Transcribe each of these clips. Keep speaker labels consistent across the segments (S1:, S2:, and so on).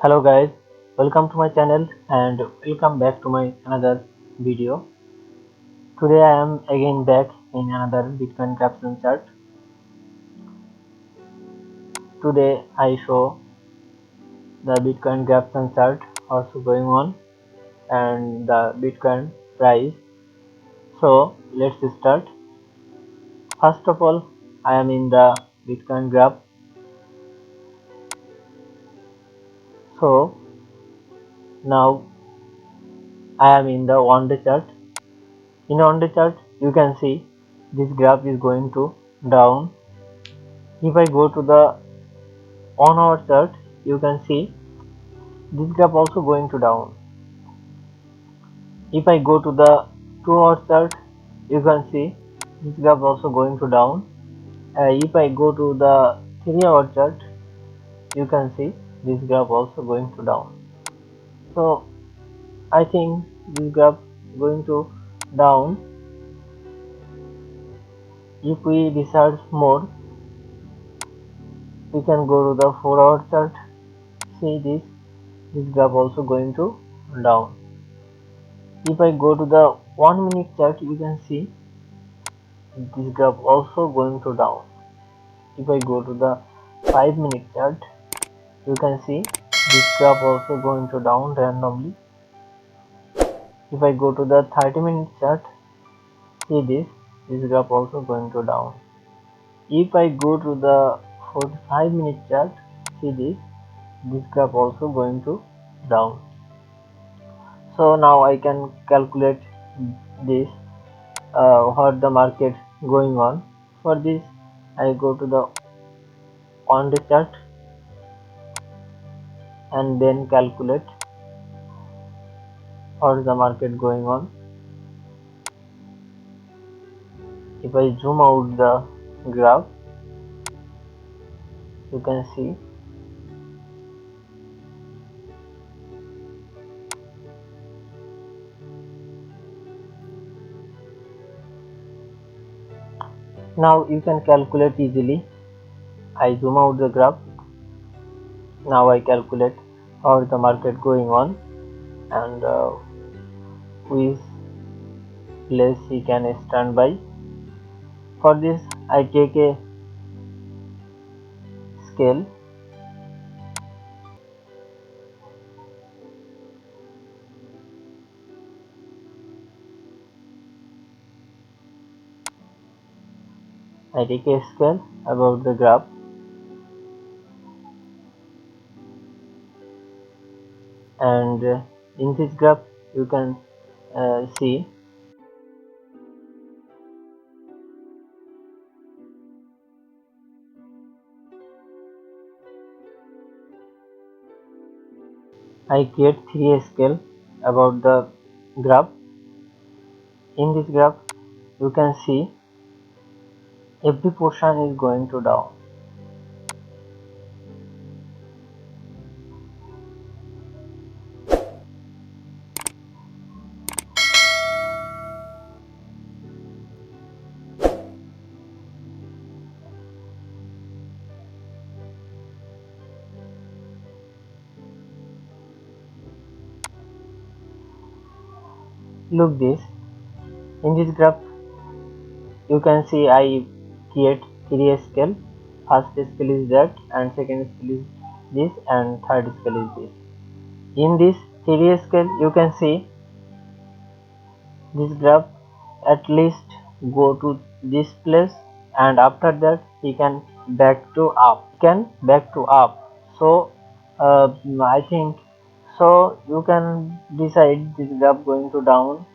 S1: Hello guys, welcome to my channel and welcome back to my another video. Today I am again back in another Bitcoin caption chart. Today I show the Bitcoin caption chart also going on and the Bitcoin price. So let's start. First of all, I am in the Bitcoin graph. So now I am in the 1-day chart. In 1-day chart you can see this graph is going to down. If I go to the on our chart you can see this graph also going to down. If I go to the 2-hour chart you can see this graph also going to down. If I go to the 3-hour chart you can see this graph also going to down. So I think this graph going to down. If we research more we can go to the 4-hour chart. See this graph also going to down. If I go to the 1-minute chart you can see this graph also going to down. If I go to the 5-minute chart you can see this graph also going to down randomly. If I go to the 30-minute chart, see this graph also going to down. If I go to the 45-minute chart, see this graph also going to down. So now I can calculate this what the market going on. For this I go to the on the chart and then calculate what is the market going on. If I zoom out the graph you can see now you can calculate easily. I zoom out the graph. Now I calculate how is the market going on and which place he can stand by. For this I take a scale. I take a scale about the graph and in this graph you can see I create 3 scale about the graph. In this graph you can see every portion is going to down. Look this, in this graph you can see I create 3 scale. First scale is that and second scale is this and third scale is this. In this 3 scale you can see this graph at least go to this place and after that he can back to up. So I think so you can decide this graph going to down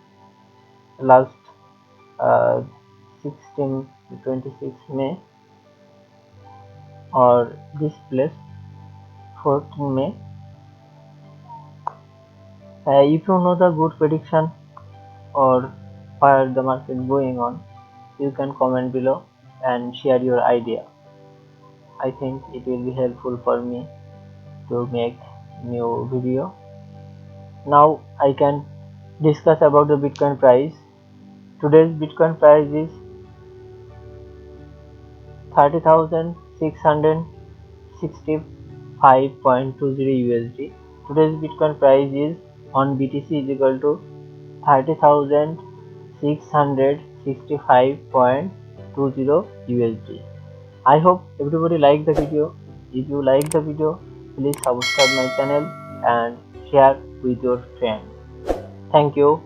S1: last uh, 16 to 26 May or this place 14 May. If you know the good prediction or where the market going on you can comment below and share your idea. I think it will be helpful for me to make new video. Now I can discuss about the Bitcoin price. Today's Bitcoin price is 30,665 5.20 USD. Today's Bitcoin price is on BTC is equal to 30,665.20 USD. I hope everybody liked the video. If you like the video, please subscribe my channel and share with your friends. Thank you.